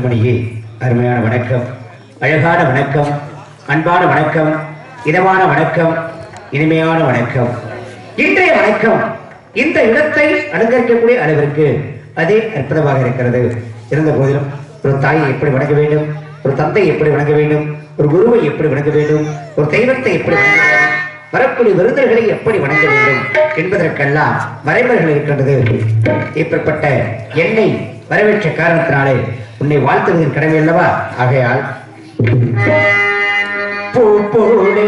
கண்மணியே, அருமையான வணக்கம், அழகான வணக்கம், அன்பான வணக்கம், இதமான வணக்கம், இனிமையான வணக்கம். இன்றைய வணக்கம் இந்த இடத்தை அலங்கரிக்கக்கூடிய அளவிற்கு அதே அற்புதமாக இருக்கிறது. இருந்த போதிலும் ஒரு தாயை எப்படி வணங்க வேண்டும், ஒரு தந்தை எப்படி வணங்க வேண்டும், ஒரு குருவை எப்படி வணங்க வேண்டும், ஒரு தெய்வத்தை எப்படி வணங்க வேண்டும், வரக்கூடிய விருந்தர்களை எப்படி வணங்க வேண்டும் என்பதற்கெல்லாம் வரைமுறைகள் இருக்கின்றது. இப்படிப்பட்ட என்னை வரவேற்ற காரணத்தினாலே உன்னை வாழ்த்துவதன் கடமை அல்லவா? ஆகையால் பூ போலே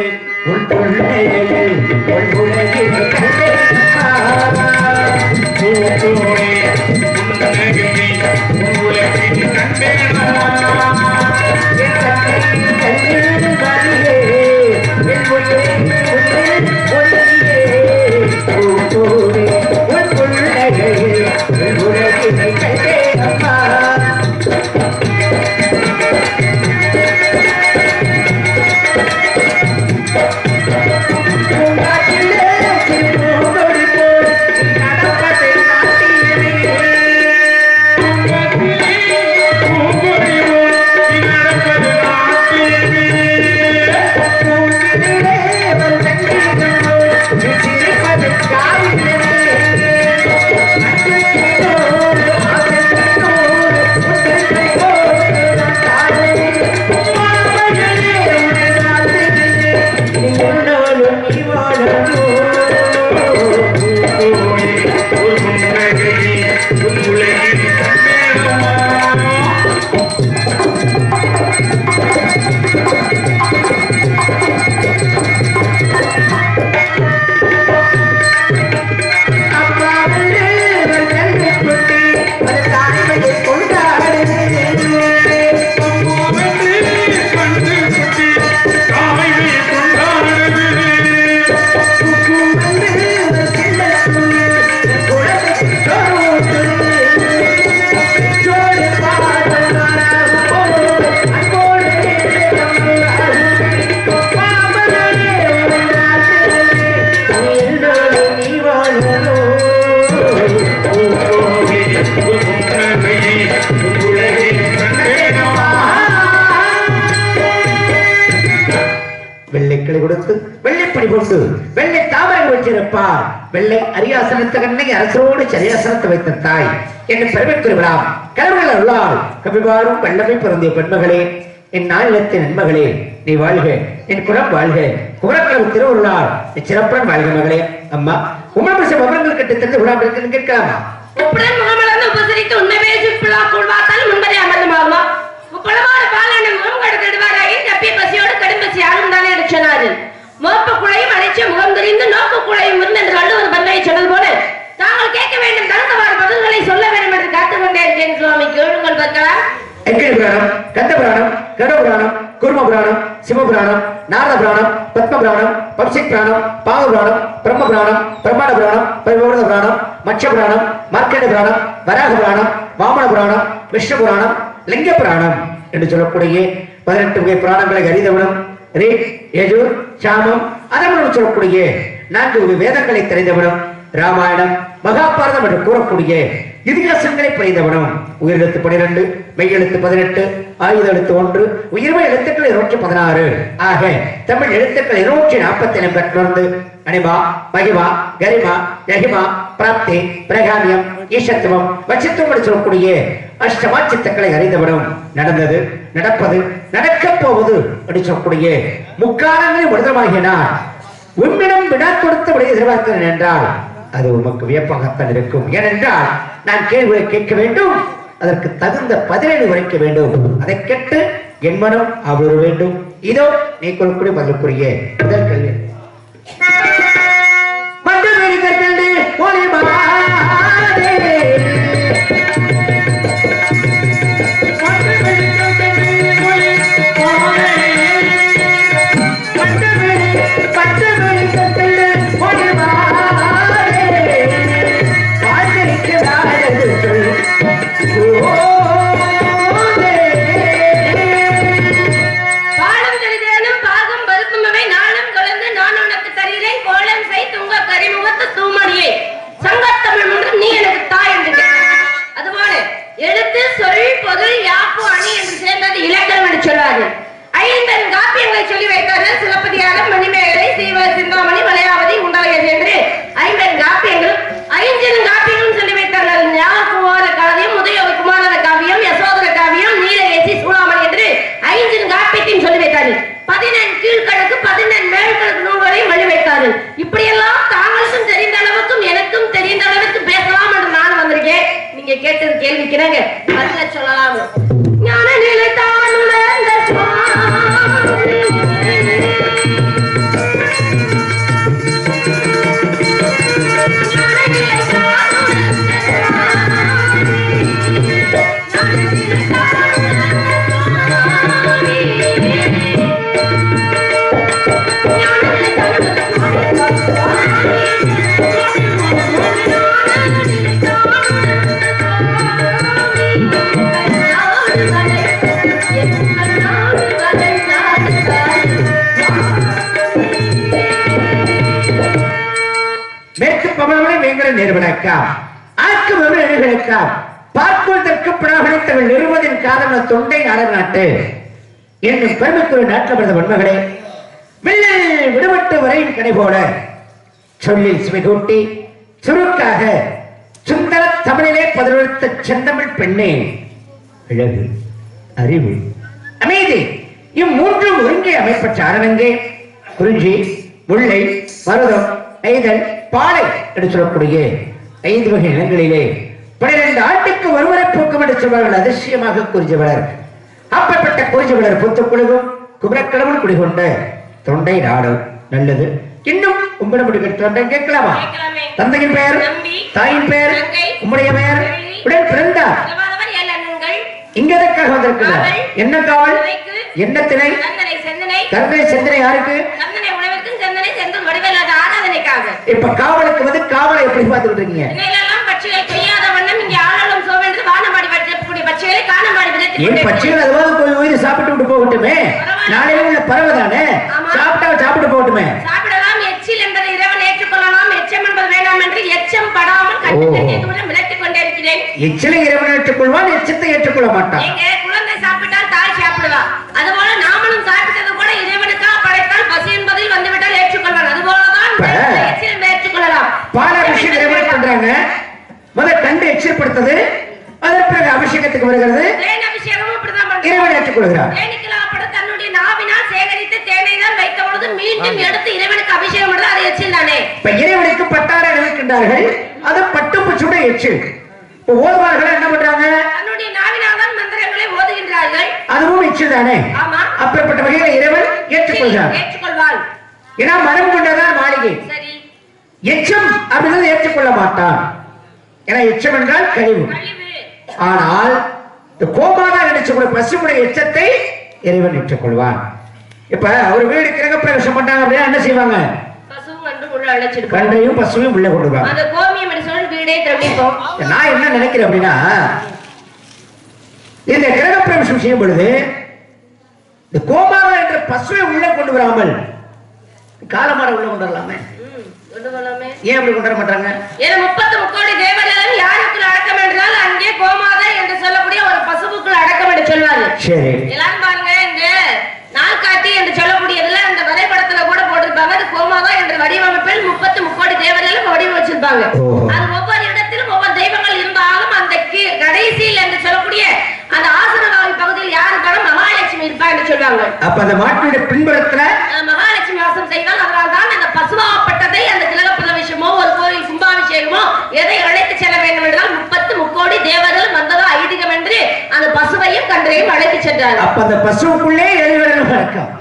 உன் பொன்னையில் உன் உலகில் வெள்ளை தாமரை வச்சிருப்பார். வெள்ளை அரியாசனத்தை கண்ணை அரசோடு சரியாசனத்தை வைத்த தாய் என்று பெருமைக்குரியவராம். கடவுள் அருளால் கவிவாரும் வல்லமை பிறந்திய பெண்மகளே, என் நாளிலத்தின் நன்மகளே, நீ வாழ்க, என் குலம் வாழ்க, குமரக்கடவுள் திருவுருளால் சிறப்புடன் வாழ்க மகளே. அம்மா உங்கள் விவரங்கள் கிட்ட தெரிந்து விழா கேட்கலாமா? உபசரித்து உண்மை பேசி பார்த்தாலும் முன்பதே அமர்ந்தமாகுமா? குளமான பாலான முகம் கடுக்கடுவாராகி தப்பி பசியோடு கடும்பசி யாரும் தானே சொன்னாரு. மோப்ப குழையும் அழைச்சி முகம் தெரிந்து நோக்கு குழையும் இருந்து என்று வள்ளுவர் பந்தவை சொன்னது போல தாங்கள் கேட்க வேண்டும், தகுந்தவாறு பதில்களை சொல்ல வேண்டும் என்று காத்துக்கொண்டே இருக்கேன். சுவாமி கேளுங்கள் பார்க்கலாம். புராணம், கந்த புராணம், கருட புராணம், குரும புராணம், சிவபுராணம், நாரத புராணம், பத்ம புராணம், பப்சிக் புராணம், பாவ புராணம், பிரம்ம புராணம், பிரம்மாண்ட புராணம், பரிபூர்ண புராணம், மட்ச புராணம், மார்க்கண்ட புராணம், வராக புராணம், வாமன புராணம், விஷ்ணு புராணம், லிங்க புராணம் என்று சொல்லக்கூடிய 18 வகை புராணங்களை அறிந்தவுடன் ரீட், யஜுர், சாமம், அதமுடன் சொல்லக்கூடிய 4 வகை வேதங்களை தெரிந்தவனும், ராமாயணம், மகாபாரதம் என்று கூறக்கூடிய இதிகாசங்களை படித்தவனும், உயிரெழுத்து 12, மெய்யெழுத்து 18, ஆயுத எழுத்து 1, உயிர்மை எழுத்துக்கள் 216 ஆக தமிழ் எழுத்துக்கள் 247 பெற்றிருந்து அனிமா, மகிமா, கரிமா, யகிமா, பிராப்தி, பிரகாமியம், ஈசத்துவம், வச்சித்துவம் சொல்லக்கூடிய அஷ்டமாச்சித்தங்களை அறிந்தவனும், நடந்தது, நடப்பது, நடக்கப் போவது என்று சொல்லக்கூடிய முக்காலங்களை விடுதமாகினார். உன்னிடம் விடா கொடுத்து விட எதிர்பார்க்கிறேன் என்றால் அது உமக்கு வியப்பாகத்தான் இருக்கும். ஏனென்றால் நான் கேள்வியை கேட்க வேண்டும், அதற்கு தகுந்த பதிலை உரைக்க வேண்டும். அதை கேட்டு என் மனம் அவ்வளவு வேண்டும். இதோ நீ கொடுக்கூடிய பதிலுக்குரிய முதல் கேள்வி. சங்க ஞான நிலைத்தான் உணர்ந்த சுவாமி நேர்வனக்காம் ஆக்கு எழுகளுக்காம் பார்ப்பதற்கு பிராமணித்தவள் நிறுவதின் காரணம் தொண்டை நாட்டு என்னும் பெருமைக்குரிய நாட்டில் பிறந்த வன்மகளே வில்லில் விடுபட்டு வரையும் கடை போல சொல்லில் சுவைகூட்டி சுருக்காக சுந்தர தமிழிலே பதிலெடுத்த செந்தமிழ் பெண்ணே அழகு அறிவு அமைதி இம்மூன்றும் ஒருங்கே அமைப்பற்ற ஆரணங்கே குறிஞ்சி முல்லை மருதம் நெய்தல் பாலை என்று சொல்லக்கூடிய 5 வகை நிலங்களிலே 12 ஆண்டுக்கு ஒருவரை போக்கும் என்று சொல்வார்கள் அதிசயமாக குறிஞ்சவளர் அப்பப்பட்ட குறிஞ்சவளர் புத்துக்குழுவும் குமரக்கடவுள் குடிகொண்ட தொண்டை நாடு நல்லது இன்னும் உங்களிடம் முடிக்கிற தொண்டை கேட்கலாமா தந்தையின் பெயர் தாயின் பெயர் உம்முடைய பெயர் உடன் பிறந்தார் இங்க எதற்காக வந்திருக்கிறார் என்ன காவல் என்ன திணை தந்தை சிந்தனை யாருக்கு இப்ப காவலுக்கு வந்து காவலை எப்படி பார்த்துட்டு இருக்கீங்க பட்சிகள் அதுவாது போய் உயிர் சாப்பிட்டு விட்டு போகட்டுமே நாளையில உள்ள பறவை தானே சாப்பிட்டா சாப்பிட்டு போகட்டுமே சாப்பிடலாம் எச்சில் என்பதை இறைவன் ஏற்றுக்கொள்ளலாம் எச்சம் என்பது வேண்டாம் என்று எச்சம் படாமல் விளக்கிக் கொண்டே இருக்கிறேன் எச்சிலை இறைவன் ஏற்றுக்கொள்வான் எச்சத்தை ஏற்றுக்கொள்ள மாட்டான் குழந்தை சாப்பிட்டால் தாய் சாப்பிடுவான் அதுபோல நாமளும் சாப்பிட்டது கூட இறைவனுக்காக படைத்தால் பசி என்பதில் வந்துவிட்டால் ஏற்றுக்கொள்வான் அதுபோலதான் ஏற்றுக்கொள்ளலாம் பாலாபிஷேகம் இறைவன் பண்றாங்க முதல் கண்டு எச்சரிப்படுத்தது அதன் பிறகு அபிஷேகத்துக்கு வருகிறது இறைவன் ஏற்றுக்கொள்கிறார் தன்னுடைய நாவினால் சேகரித்து தேனை தான் வைத்த பொழுது மீண்டும் எடுத்து இறைவனுக்கு அபிஷேகம் பண்றது அது எச்சில் தானே இப்ப இறைவனுக்கு பட்டார இருக்கின்றார்கள் அது பட்டுப்புச்சுட எச்சில் இப்ப ஓதுவார்கள் என்ன பண்றாங்க தன்னுடைய நாவினால் தான் மந்திரங்களை ஓதுகின்றார்கள் அதுவும் எச்சில் தானே அப்படிப்பட்ட வகையில இறைவன் ஏற்றுக்கொள்வார் ஏன்னா மனம் கொண்டதான் மாளிகை எச்சம் அப்படின்றது ஏற்றுக்கொள்ள மாட்டான் ஏன்னா எச்சம் என்றால் கழிவு ஆனால் இந்த கோமாதா நினைச்ச பசுமுடைய எச்சத்தை இறைவன் ஏற்றுக்கொள்வான் இப்ப ஒரு வீடு கிரகப்பிரவேசம் பண்ணாங்க அப்படின்னா என்ன செய்வாங்க கன்றையும் பசுவையும் உள்ள கொண்டுவாங்க நான் என்ன நினைக்கிறேன் அப்படின்னா இந்த கிரகப்பிரவேசம் செய்யும் பொழுது இந்த கோமாதா என்ற பசுவை உள்ள கொண்டு வராமல் காலமாட உள்ள கொண்டு வரலாமே ஏன் அப்படி கொண்டு வர மாட்டாங்க 33 கோடி தேவர்களும் யாருக்குள் அடக்கம் என்றால் அங்கே கோமாதா என்று சொல்லக்கூடிய ஒரு பசுவுக்குள் அடக்கம் என்று சொல்வாரு சரி எல்லாரும் பாருங்க இந்த நாள்காட்டி என்று சொல்லக்கூடியதுல அந்த வரைபடத்துல கூட போட்டிருப்பாங்க அது கோமாதா என்ற வடிவமைப்பில் 33 கோடி தேவர்களும் வடிவமைச்சிருப்பாங்க அது ஒவ்வொரு இடத்திலும் ஒவ்வொரு தெய்வங்கள் இருந்தாலும் அந்த கடைசியில் என்று சொல்லக்கூடிய அந்த ஆசனவாவி பகுதியில் யாரு இருப்பாங்க மகாலட்சுமி இருப்பா என்று சொல்லுவாங்க அப்ப அந்த மாட்டுடைய பின்புறத்துல மகாலட்சுமி வாசம் செய்தால் அதனால்தான் அந்த பசுவாப்பட்டதை அந்த திலகப்பிரவேசமோ ஒரு கோயில் கும்பாபிஷேகமோ எதை அழைத்து செல்ல வேண்டும் என்றால் 33 கோடி தேவர்கள் வந்ததோ ஐதீகம் என்று அந்த பசுவையும் கன்றையும் அழைத்து சென்றார் அப்ப அந்த பசுவுக்குள்ளே எழுவர்கள் வழக்கம்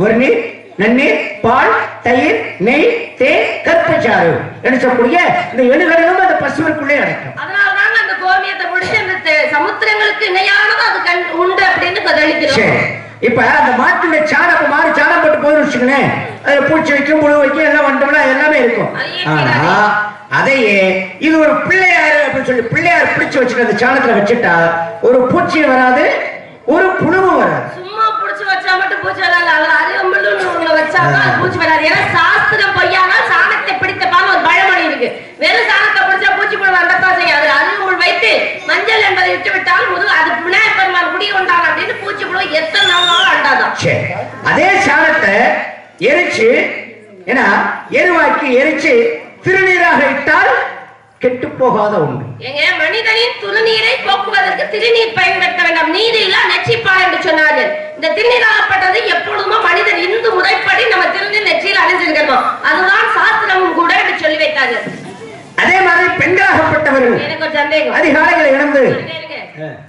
ஒரு நீர் நன்னீர் பால் தயிர் நெய் தேன் கற்பச்சாறு என்று சொல்லக்கூடிய இந்த எழுகளும் அந்த பசுவிற்குள்ளே அடக்கம் அதனால்தான் அந்த கோமியத்தை முடிச்சு அந்த சமுத்திரங்களுக்கு இணையானது அது உண்டு அப்படின்னு பதிலளிக்கிறோம் இப்ப அந்த மாட்டுடைய சாணம் மாறி சாணம் போட்டு போதும் வச்சுக்கோங்களேன் அதுல பூச்சி வைக்கும் புழு வைக்கும் எல்லாம் வண்டோம்னா எல்லாமே இருக்கும் ஆனா அதையே இது ஒரு பிள்ளையாரு அப்படின்னு சொல்லி பிள்ளையார் பிடிச்சு வச்சுட்டு அந்த சாணத்துல வச்சுட்டா ஒரு பூச்சியும் வராது ஒரு புழுவும் வராது சும்மா புடிச்சு வச்சா மட்டும் பூச்சி வராது அதுல அரியம்புல்லுன்னு வச்சாதான் பூச்சி வராது ஏன்னா சாஸ்திரம் பொய்யானால் சாணத்தை பிடித்தப்பான ஒரு பழமொழி இருக்கு வெறும் சாணத்தை பிடிச்சா பூச்சி புழு வரத்தான் செய்யாது அரியம்புல் வைத்து மஞ்சள் என்பதை விட்டு விட்டால் அது விநாயகர் பெருமாள் குடி கொண்டாங்க அப்படின்னு பூச்சி புழு எத்தனை நாளாலும் அண்டாதான் அதே சாணத்தை எரிச்சு ஏன்னா எருவாக்கி எரிச்சு திருநீராக இட்டால் கெட்டு போகாத ஒன்று எங்க மனிதனின் துருநீரை போக்குவதற்கு திருநீர் பயன்படுத்த வேண்டாம் நீர் இல்ல நெச்சிப்பால் என்று சொன்னார்கள் இந்த திருநீராகப்பட்டது எப்பொழுதுமோ மனிதன் இந்து முறைப்படி நம்ம திருநீர் நெச்சியில் அணிஞ்சிருக்கணும் அதுதான் சாஸ்திரமும் கூட என்று சொல்லி வைத்தார்கள் அதே மாதிரி பெண்களாகப்பட்டவர்கள் எனக்கு ஒரு சந்தேகம் அதிகாலைகளை இழந்து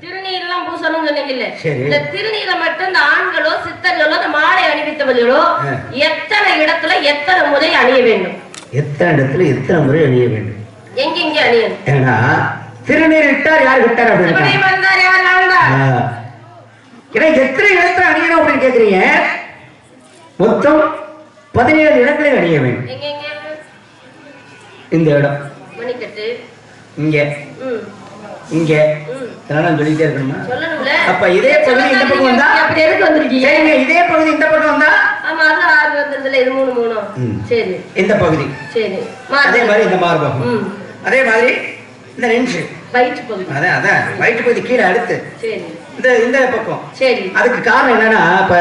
திருநீர் எல்லாம் பூசணும்னு சொன்னீங்கல்ல, சரி. இந்த திருநீரை மட்டும் இந்த ஆண்களோ சித்தர்களோ இந்த மாலை அணிவித்தவர்களோ எத்தனை இடத்துல எத்தனை முறை அணிய வேண்டும்? எத்தனை இடத்துல எத்தனை முறை அணிய வேண்டும்? எங்க அணியணும்? ஏன்னா திருநீர் இட்டார் யார் விட்டார் அப்படின்னு ஏன்னா எத்தனை இடத்துல அணியணும் அப்படின்னு கேக்குறீங்க. மொத்தம் 17 இடங்களில் அணிய வேண்டும். இந்த இடம் மணிக்கட்டு இங்க இங்க இதெல்லாம் சொல்லிட்டே இருக்கணுமா? சொல்லணும்ல. அப்ப இதே பகுதி இந்த பக்கம் வந்தா அப்படி எதுக்கு வந்திருக்கீங்க? சரிங்க, இதே பகுதி இந்த பக்கம் வந்தா ஆமா அது 6 வந்ததுல இது 3 சரி இந்த பகுதி சரி. அதே மாதிரி இந்த மார்பகம் அதே மாதிரி இந்த நெஞ்சு வயிற்று பகுதி அதான் வயிற்று பகுதி கீழே அடுத்து சரி இந்த இந்த பக்கம் சரி. அதுக்கு காரணம் என்னன்னா இப்ப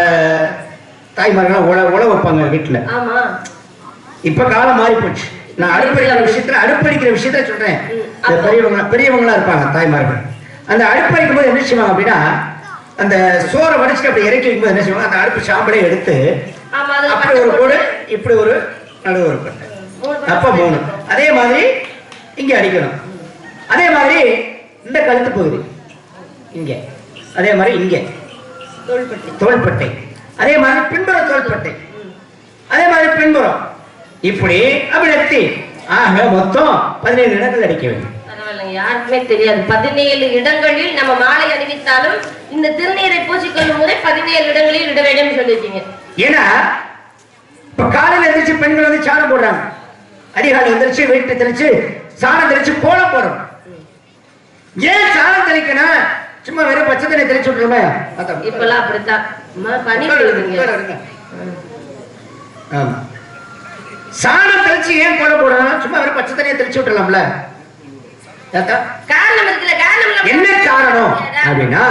தாய்மார்கள் உழ வைப்பாங்க வீட்டுல. ஆமா இப்ப காலம் மாறி போச்சு. நான் அடுப்படிக்கிற விஷயத்துல சொல்றேன். பெரியவங்களா இருப்பாங்க தாய்மார்கள். அந்த அடுப்படிக்கும் போது என்ன செய்வாங்க அப்படின்னா அந்த சோறை வடிச்சுட்டு அப்படி இறக்கி வைக்கும் போது என்ன செய்வாங்க, அந்த அடுப்பு சாம்பலே எடுத்து அப்படி ஒரு கோடு இப்படி ஒரு நடுவு ஒரு பட்டை அப்ப 3. அதே மாதிரி இங்க அடிக்கணும். அதே மாதிரி இந்த கழுத்து பகுதி இங்க, அதே மாதிரி இங்க தோள்பட்டை, அதே மாதிரி பின்புறம் தோள்பட்டை, அதே மாதிரி பின்புறம் இப்படி அப்படி நெத்தி. ஆக மொத்தம் 17 இடங்கள் அடிக்க வேண்டும். யாருக்குமே தெரியாது. 17 இடங்களில் நம்ம மாலை அணிவித்தாலும் இந்த திருநீரை பூசிக்கொள்ளும் முறை 17 இடங்களில் இட வேண்டும் சொல்லிருக்கீங்க. ஏன்னா இப்ப காலையில எந்திரிச்சு பெண்கள் வந்து சாணம் போடுறாங்க. அதிகாலை எந்திரிச்சு வீட்டு தெளிச்சு சாணம் தெளிச்சு கோலம் போடுறோம். ஏன் சாணம் தெளிக்கணும்? சும்மா வெறும் பச்சை தண்ணி தெளிச்சு விட்டுருமே. இப்பெல்லாம் அப்படித்தான் பனி போடுவீங்க. சாணம் தெளிச்சு ஏன் கோலம் போடணும்? சும்மா வெறும் பச்சை தண்ணியை தெளிச்சு விட்டுலாம்ல. காரணம் இருக்குல்ல. காரணம் என்ன காரணம் அப்படின்னா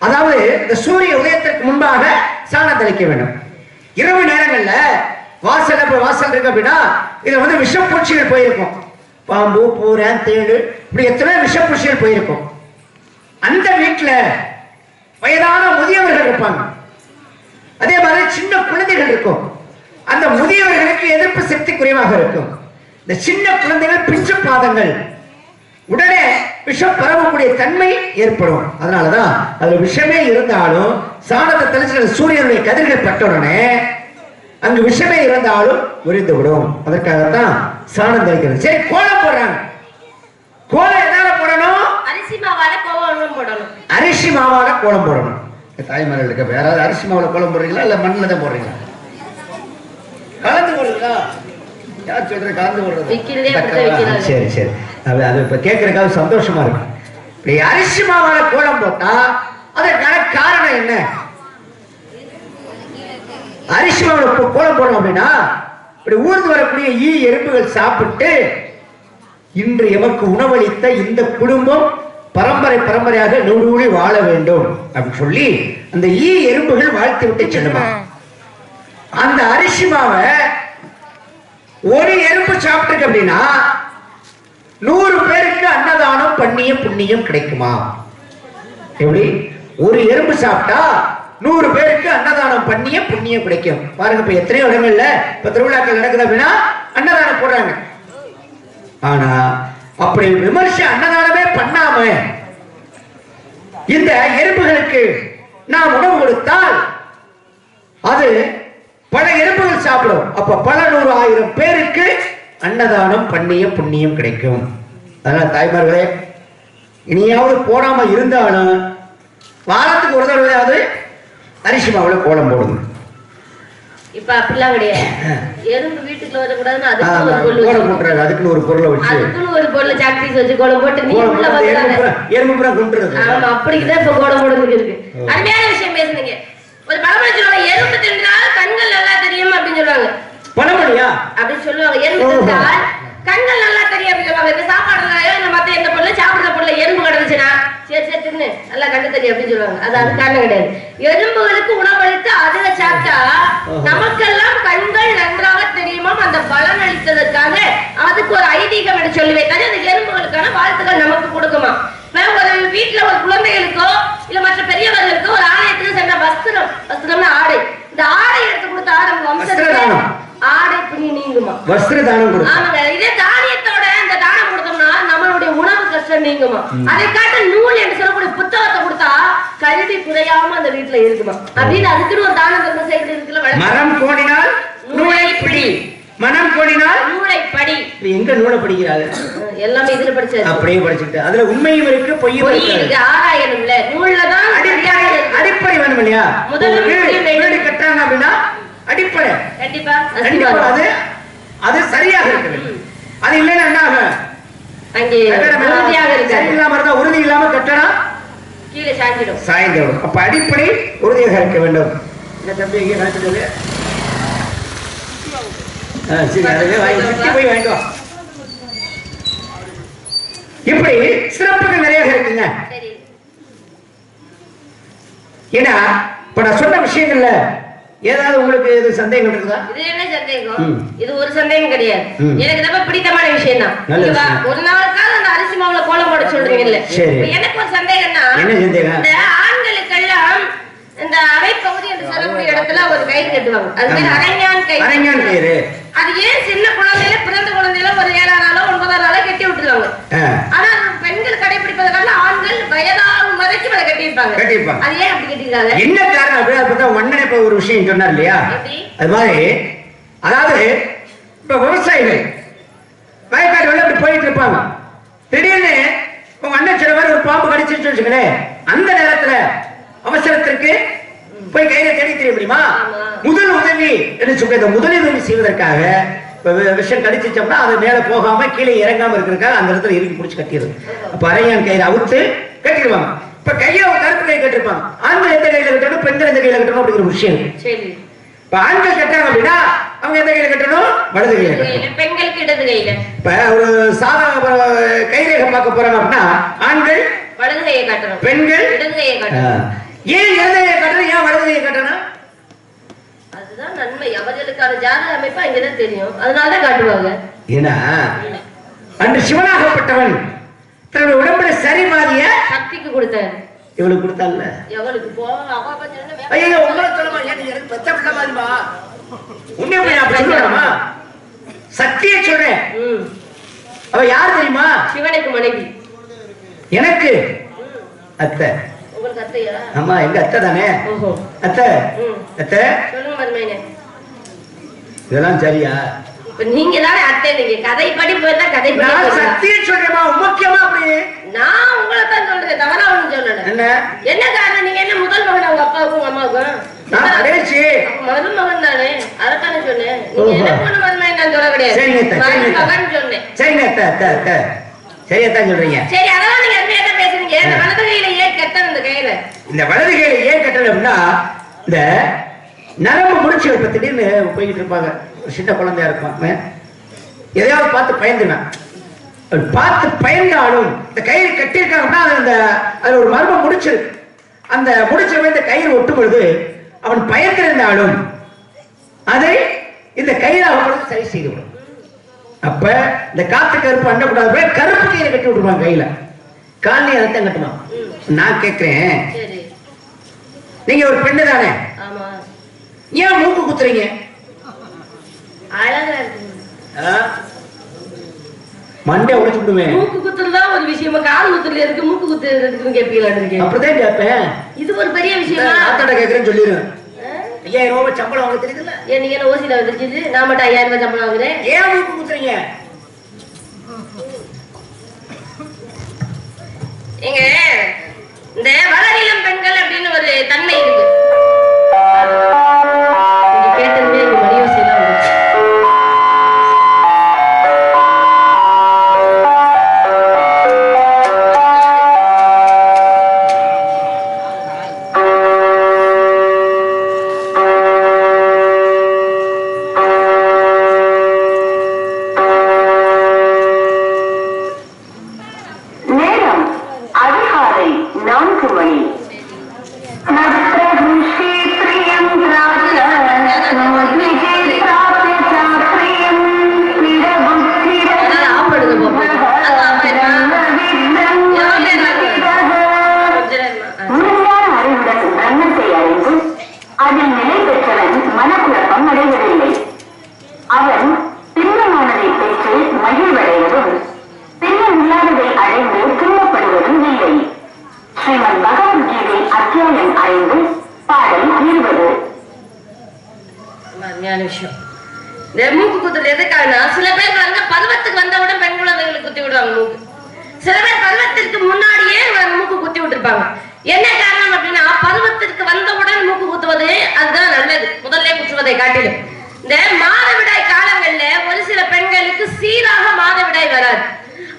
அதாவது இந்த சூரிய உதயத்திற்கு முன்பாக சாணம் தெளிக்க வேண்டும். இரவு நேரங்கள்ல வாசல் இருக்கு அப்படின்னா இதுல வந்து விஷப்பூச்சிகள் போயிருக்கும். பாம்பு பூரன் தேடு இப்படி எத்தனை விஷப்பூச்சிகள் போயிருக்கும். அந்த வீட்டுல வயதான முதியவர்கள் இருப்பாங்க. அதே மாதிரி சின்ன குழந்தைகள் இருக்கும். அந்த முதியவர்களுக்கு எதிர்ப்பு சக்தி குறைவாக இருக்கும். இந்த சின்ன குழந்தைகள் பிஞ்சு பாதங்கள் உடனே விஷம் பரவக்கூடிய தன்மை ஏற்படும். அதனாலதான் அதுல விஷமே இருந்தாலும் சாணத்தை தெளிச்சு சூரியனுடைய கதிர்கள் பட்ட உடனே அங்கு விஷமே இருந்தாலும் உரிந்து விடும். அதற்காகத்தான் சாணம் தெளிக்கிறது. சரி, கோலம் போடுறாங்க. கோலம் என்னால போடணும்? அரிசி மாவால கோலம் போடணும். அரிசி மாவால கோலம் போடணும். தாய்மார்களுக்கு வேற யாராவது அரிசி மாவுல கோலம் போடுறீங்களா இல்ல மண்ணில் தான் போடுறீங்களா? கலந்து போடுறீங்களா? யார் சொல்றது கலந்து போடுறது? சரி சரி, அது இப்ப கேட்கறதுக்காக சந்தோஷமா இருக்கு. இப்படி அரிசி மாவால கோலம் போட்டா அதற்கான காரணம் என்ன? அரிசி மாவுல கோலம் போடணும் அப்படின்னா இப்படி ஊர்ந்து வரக்கூடிய ஈ எறும்புகள் சாப்பிட்டு இன்று எமக்கு உணவளித்த இந்த குடும்பம் பரம்பரையாக நூறு வாழ வேண்டும் அப்படின்னு சொல்லி அந்த ஈ எறும்புகள் வாழ்த்து விட்டு செல்லுமா. அந்த அரிசி மாவை ஒரு எறும்பு சாப்பிட்டு அப்படின்னா 100 பேருக்கு அன்னதானம் பண்ணிய புண்ணியம் கிடைக்குமா? எப்படி? ஒரு எறும்பு சாப்பிட்டா 100 பேருக்கு அன்னதானம் பண்ணிய புண்ணியம் கிடைக்கும். பாருங்க, இப்ப எத்தனையோ இடங்கள்ல இப்ப திருவிழாக்கள் நடக்குது அப்படின்னா அன்னதானம் போடுறாங்க. ஆனா அப்படி விமர்சை அன்னதானமே பண்ணாம இந்த எறும்புகளுக்கு நாம் உணவு கொடுத்தால் அது பல எறும்புகள் சாப்பிடும். அப்ப பல 100,000 பேருக்கு அன்னதானம் பண்ணிய புண்ணியம் கிடைக்கும். அதனால தாய்மார்களே, இனியாவது போடாம இருந்தாலும் வாரத்துக்கு ஒரு தடவையாவது அரிசி மாவுல கோலம் போடுங்க. இப்ப அப்படிலாம் கிடையாது. எறும்பு வீட்டுக்குள்ள வரக்கூடாதுன்னு அதுக்குன்னு ஒரு பொருளை வச்சு ஒரு பொருளை சாக்டீஸ் வச்சு கோலம் போட்டு நீ உள்ள வந்து எறும்பு புறா குண்டுறது. ஆமா, அப்படிதான் இப்ப கோலம் போடுறதுக்கு இருக்கு. அருமையான விஷயம் பேசுனீங்க. ஒரு பழமொழி சொல்லுவாங்க, எறும்பு தின்றால் கண்கள் நல்லா தெரியும் அப்படின்னு சொல்லுவாங்க. பழமொழியா அப்படின்னு சொல்லுவாங்க. எறும்பு தின்றால் கண்கள் நல்லா தெரியும் அப்படின்னு சொல்லுவாங்க. இந்த சாப்பாடுனாயோ இந்த மத்த எந்த பொருள் சாப்பிடுற பொருள் எறும்பு கிடந்துச்சுன்னா சரி தின்னு நல்லா கண்டு தெரியும் அப்படின்னு சொல்லுவாங்க. அது காரணம் கிடையாது. எறும்புகளுக்கு உணவளித்து அதுல சாப்பிட்டா நமக்கெல்லாம் கண்கள் நன்றாக தெரியுமா அந்த பலன் அளித்ததற்காக அதுக்கு ஒரு ஐதீகம் என்று சொல்லுவே தனி அந்த எறும்புகளுக்கான வாழ்த்துக்கள் நமக்கு கொடுக்குமா. ஒரு வீட்டுல ஒரு குழந்தைகளுக்கோ இல்ல மற்ற பெரியவர்களுக்கோ ஒரு ஆலயத்துக்கு சென்ற வஸ்திரம்னா ஆடை, இந்த ஆடை எடுத்து கொடுத்தா நம்ம வம்சத்துல ஆடை புண்ணி நீங்குமா? ஆமாங்க. இதே தானியத்தோட இந்த தானம் கொடுத்தோம்னா நம்மளுடைய உணவு கஷ்டம் நீங்குமா? அதை காட்ட நூல் என்று சொல்லக்கூடிய புத்தகத்தை கொடுத்தா கல்வி குறையாம அந்த வீட்டுல இருக்குமா அப்படின்னு அதுக்குன்னு ஒரு தான தர்ம செய்து இருக்குல்ல. மரம் கோணினால் நூலை பிடி, மனம் கோணினால் நூலை படி. எங்க நூலை படிக்கிறாரு? எல்லாமே இதுல படிச்சாரு. அப்படியே படிச்சுட்டு அதுல உண்மையும் இருக்கு பொய்யும் இருக்கு. ஆராயணும்ல, நூல்லதான் அடிப்படை வேணும் இல்லையா? வீடு கட்டுறாங்க அப்படின்னா அடிப்படை கண்டிப்பா அது சரியாக இருக்கு. அது இல்லைன்னா என்ன ஆகும்? அங்கே உறுதியாக இருக்கு. இல்லாம இருந்தா உறுதி இல்லாம கட்டണം கீழே சாய்ந்துடும். அப்ப அடிப்படை உறுதியாக இருக்க வேண்டும். இந்த தம்பி எங்க நடக்குது? போய் வேண்டும். இப்படி சிறப்புகள் நிறைய இருக்குங்க. ஏன்னா இப்ப நான் சொன்ன விஷயங்கள்ல ஏதாவது உங்களுக்கு இது சந்தேகம் இருக்குதா? இது என்ன சந்தேகம்? இது ஒரு சந்தேகம் கிடையாது. எனக்கு ரொம்ப பிடித்தமான விஷயம் தான். ஒரு நாளுக்காக அந்த அரிசி மாவுல கோலம் போட சொல்றீங்கல்ல, எனக்கு ஒரு சந்தேகம்னா என்ன சந்தேகம்? இந்த ஆண்களுக்கெல்லாம் இந்த அரை பகுதி என்று சொல்லக்கூடிய இடத்துல ஒரு கயிறு கட்டுவாங்க. அது பேர் அரஞ்ஞான் கயிறு. அது ஏன் சின்ன குழந்தையில பிறந்த குழந்தையில ஒரு 7ஆம் நாளோ 9ஆம் நாளோ கட்டி விட்டுருவாங்க. ஆனா பெண்கள் கடைபிடிப்பதனால ஆண்கள் வயதாகும் வரைக்கும் அதை கட்டியிருப்பாங்க. அது ஏன் அப்படி கட்டிருக்காங்க? என்ன காரணம்? அப்படி ஒன்னே இப்ப ஒரு விஷயம் சொன்னார் இல்லையா? அது மாதிரி அதாவது இப்ப விவசாயிகள் வயக்காடு வெள்ள அப்படி போயிட்டு இருப்பாங்க. திடீர்னு உங்க அண்ணன் சில பேர் ஒரு பாம்பு கடிச்சிருச்சு வச்சுக்கலேன், அந்த நேரத்துல அவசரத்திற்கு போய் கையில தேடி தெரிய முடியுமா? முதல் உதவி என்று சொல்லி இந்த முதலுதவி செய்வதற்காக விஷம் கடிச்சிச்சோம்னா அது மேல போகாம கீழே இறங்காம இருக்கிறதுக்காக அந்த இடத்துல இறுக்கி பிடிச்சி கட்டிடுது. அப்ப அரையான் கயிறு அவுத்து கட்டிடுவாங்க. இப்ப கையில கருப்பு கை கட்டிருப்பாங்க. ஆண்கள் எந்த கையில கட்டணும், பெண்கள் எந்த கையில கட்டணும் அப்படிங்கிற விஷயம். இப்ப ஆண்கள் கட்டுறாங்க அப்படின்னா அவங்க எந்த கையில கட்டணும்? வலது கையில கட்டணும். பெண்களுக்கு இடது கையில. இப்ப ஒரு சாதாரண கைரேகம் பார்க்க போறாங்க அப்படின்னா ஆண்கள் வலது கையை கட்டணும், பெண்கள் இடது கையை கட்டணும். ஏன் இடது கையை கட்டணும், ஏன் வலது கையை கட்டணும்? அதுதான் நன்மை. அவர்களுக்கான ஜாதக அமைப்பு அங்கதான் தெரியும், அதனாலதான் காட்டுவாங்க. ஏன்னா அன்று சிவனாகப்பட்டவன் தன்னுடைய உடம்புல சரிபாதிய சக்திக்கு கொடுத்தாரு. இவளுக்கு கொடுத்தால எவளுக்கு ஐயோ உங்களை சொல்லமா? எனக்கு பெத்த பிள்ளை மாதிரிமா உன்னை அப்படி சொல்லணுமா? சக்தியை சொல்றேன். அவ யார் தெரியுமா? சிவனுக்கு மனைவி. எனக்கு அத்தை. உங்களுக்கு அத்தையா? ஆமா, எங்க அத்தை தானே. அத்தை அத்தை சொல்லுங்க மருமையனே. இதெல்லாம் சரியா? நீங்க தானே அத்தை. நீங்க கதைப்படி போயிருந்தா கதைப்படி. நான் சத்திய சொல்றேமா, முக்கியமா அப்படி நான் உங்களை தான் சொல்றேன், தவறா ஒண்ணும் சொல்லல. என்ன காரணம்? நீங்க என்ன முதல் மகன் அவங்க அப்பாவுக்கும் அம்மாவுக்கும்? நான் கடைசி மருமகன் தானே, அதைத்தானே சொன்னேன். நீங்க என்ன பொண்ணு மருமகன் நான் சொல்ல கிடையாது, மருமகன் சொன்னேன். சரிங்க அத்தை அத்தை அத்தை சரியாத்தான் சொல்றீங்க. சரி, அதான் நீங்க என்ன பேசுறீங்க? வலது கையில ஏன் கட்டணும்? இந்த கையில இந்த வலது கையில ஏன் கட்டணும் அப்படின்னா இந்த நரம்பு முடிச்சு இப்ப திடீர்னு போய்கிட்டு இருப்பாங்க. ஒரு சின்ன குழந்தையா இருப்பாங்க, எதையாவது பார்த்து பயந்துவேன். பார்த்து பயந்தாலும் இந்த கயிறு கட்டியிருக்காங்கன்னா அதுல ஒரு மர்மம் முடிச்சிருக்கு. அந்த முடிச்ச இந்த கயிறு ஒட்டும் பொழுது அவன் பயந்திருந்தாலும் அதை இந்த கயிறாக சரி செய்து விடும். அப்ப இந்த காத்து கருப்பு அண்ணக்கூடாது, கருப்பு கயிறை கட்டி விட்டுருவாங்க கையில. காலையை அதைத்தான் கட்டுவான். நான் கேட்கிறேன், நீங்க ஒரு பெண்ணு தானே, ஏன் மூக்கு குத்துறீங்க? அழகா இருக்கு. மண்டை உடைச்சு விடுவேன். மூக்கு குத்துறதா ஒரு விஷயமா? கால் குத்துறதுல இருக்கு, மூக்கு குத்துறதுக்கு கேட்பீங்களா? அப்படிதான் கேட்பேன். இது ஒரு பெரிய விஷயமா? ஆத்தாட கேட்கிறேன்னு சொல்லிடுவேன். 5000 ரூபாய் சம்பளம் வாங்க தெரியுதுல்ல? ஏன் நீங்க என்ன ஓசில வந்துருச்சு? நான் மட்டும் 5000 ரூபாய் சம்பளம் வாங்குறேன். ஏன் மூக்கு குத்துறீங்க? எங்க இந்த வளரிளம் பெண்கள் அப்படின்னு ஒரு தன்மை இருக்கு. கேட்டதுமே எங்க மரியோசையெல்லாம் வந்துச்சு. ஸ்ரீமத் பகவத்கீதை அத்தியாயம் விஷயம். இந்த மூக்கு குத்துறது எதுக்காகனா, சில பேர் பாருங்க பருவத்துக்கு வந்தவுடன் பெண் குழந்தைகளுக்கு குத்தி விடுவாங்க மூக்கு. சில பேர் பருவத்திற்கு முன்னாடியே மூக்கு குத்தி விட்டுருப்பாங்க. என்ன காரணம் அப்படின்னா, பருவத்திற்கு வந்தவுடன் மூக்கு குத்துவது அதுதான் நல்லது, முதல்ல குத்துவதை காட்டிலும். இந்த மாதவிடாய் காலங்கள்ல ஒரு சில பெண்களுக்கு சீராக மாதவிடாய் வராது.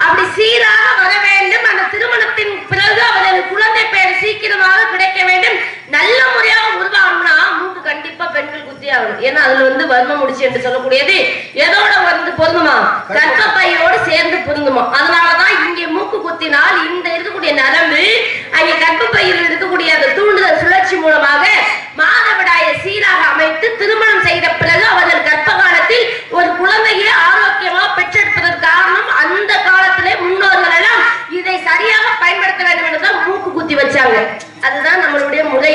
அப்படி சீராக வர வேண்டும், அந்த திருமணத்தின் பிறகு அவர்களுக்கு குழந்தை பெயர் சீக்கிரமாக கிடைக்க வேண்டும், நல்ல முறையாக உருவாகணும்னா மூக்கு கண்டிப்பா பெண்கள் குத்தி ஆகணும். ஏன்னா அதுல வர்ம முடிச்சு என்று சொல்லக்கூடியது எதோட பொருந்துமா, கர்ப்பப்பையோடு சேர்ந்து பொருந்துமா. அதனாலதான் இங்கே மூக்கு குத்தினால் இந்த இருக்கக்கூடிய நரம்பு அங்கே கர்ப்பப்பையில் இருக்கக்கூடிய அந்த தூண்டுதல் சுழற்சி மூலமாக மாதவிடாயை சீராக அமைத்து திருமணம் செய்த பிறகு அவர்கள் கர்ப்ப காலத்தில் ஒரு குழந்தையை ஆரோக்கியமாக பெற்றெடுப்பதற்கு காரணம் அந்த காலத்திலே முன்னோர்கள் எல்லாம் இதை சரியாக பயன்படுத்த வேண்டும் என்றுதான் மூக்கு குத்தி வச்சாங்க. அதுதான் நம்மளுடைய முறை.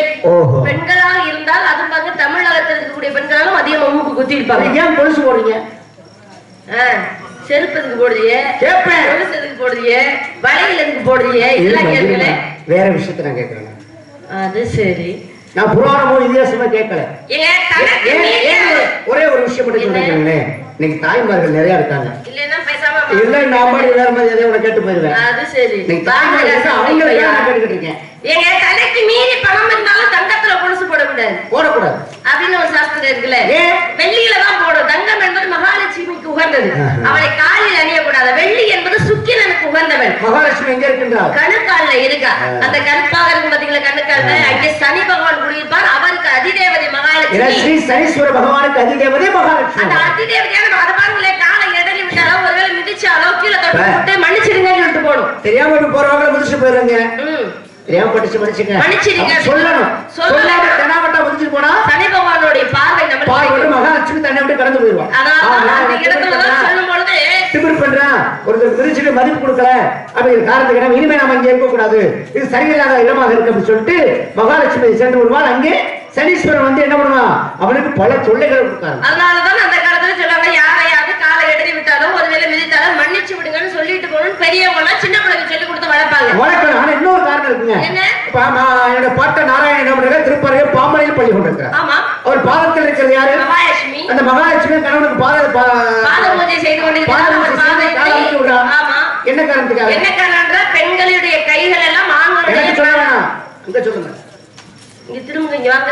பெண்களாக இருந்தால் அது பாருங்க, தமிழகத்தில் இருக்கக்கூடிய பெண்களாலும் அதிகமா மூக்கு குத்தி இருப்பாங்க. ஏன் கொலுசு போடுறீங்க? செருப்பதுக்கு போடுறீங்க, கொலுசதுக்கு போடுறீங்க, வளையல் எதுக்கு போடுறீங்க, இதெல்லாம் கேட்கல. வேற விஷயத்த நான் கேட்கிறேன். அது சரி, நான் புராணமோ இதிகாசமா கேட்கல. ஒரே ஒரு விஷயம் மட்டும் சொல்றீங்களே, இன்னைக்கு தாய்மார்கள் நிறைய இருக்காங்க. இல்ல நான் மாதிரி வேற மாதிரி எதையும் கேட்டு போயிருவேன். அது சரி, தாய்மார்கள் அவங்க கேட்டுக்கிட்டு இருக்கேன். எங்க தலைக்கு மீறி பணம் இருந்தாலும் தங்கத்துல கொலுசு போடக்கூடாது, போடக்கூடாது அப்படின்னு ஒரு சாஸ்திரம் இருக்குல்ல. வெள்ளியில தான் போடும். தங்கம் என்பது மகாலட்சுமிக்கு உகந்தது, அவளை காலில் அணியக்கூடாது. வெள்ளி என்பது சுக்கிரனுக்கு உகந்தவன். மகாலட்சுமி எங்க இருக்கின்றார்? கணுக்கால்ல இருக்கா. அந்த கருப்பாக இருக்கும் பாத்தீங்களா, கணுக்கால்ல அங்கே சனி பகவான் குடியிருப்பார். அவருக்கு அதிதேவதை மகாலட்சுமி. ஸ்ரீ சனீஸ்வர பகவானுக்கு அதிதேவதை மகாலட்சுமி. அந்த அதிதேவதையான அதை பாருங்களே, காலை இடறி விட்டாலோ ஒருவேளை மிதிச்சாலோ கீழே தொட்டு மன்னிச்சிருங்கன்னு சொல்லிட்டு போடும். தெரியாம போறவங்க மிதிச்சு போயிருங்க. தெரியாம படிச்சு மன்னிச்சிருங்க சொல்லணும். சொல்லாம தெனாவட்டா முடிச்சுட்டு போனா சனி பகவானுடைய பார்வை நம்ம பார்வை மகாலட்சுமி தன்னை விட்டு கடந்து போயிடுவான். அந்த இடத்துல தான் சொல்லும் பொழுது திமிர் பண்றான், ஒருத்தர் விரிச்சுட்டு மதிப்பு கொடுக்கல அப்படிங்கிற காரணத்துக்கு இனிமே நாம இங்க இருக்க கூடாது, இது சரியில்லாத இடமாக இருக்கு அப்படின்னு சொல்லிட்டு மகாலட்சுமி சென்று வருவார். அங்கே சனீஸ்வரன் என்ன பண்ணுவான், அவனுக்கு பல தொல்லைகள் கொடுத்தாங்க. அதனாலதான் அந்த காலத்துல சொல்லுவாங்க, யாரையாவது காலை இடறி விட்டாலும் ஒருவேளை மிதித்தாலும் மன்னிச்சு விடுங்கன்னு சொல்லிட்டு போகணும். பெரியவங்க சின்ன பிள்ளைக்கு சொல்லி கொடுத்து வளர்ப்பாங்க. வளர்க்கணும். ஆனா இன்னொரு காரணம் இருக்குங்க. என்னோட பாட்ட நாராயணன் என்ன பண்றாரு, திருப்பறையில் பாம்பனையில் பள்ளி கொண்டிருக்கிறார். அவர் பாதத்தில் இருக்கிறது யாரு? மகாலட்சுமி. அந்த மகாலட்சுமி கணவனுக்கு பாத பூஜை செய்து கொண்டிருக்கிறார். என்ன காரணத்துக்காக? என்ன காரணம்? பெண்களுடைய கைகள் எல்லாம் ஆண்களுடைய அங்க சொல்லுங்க. இங்க திரும்ப இங்க வாங்க.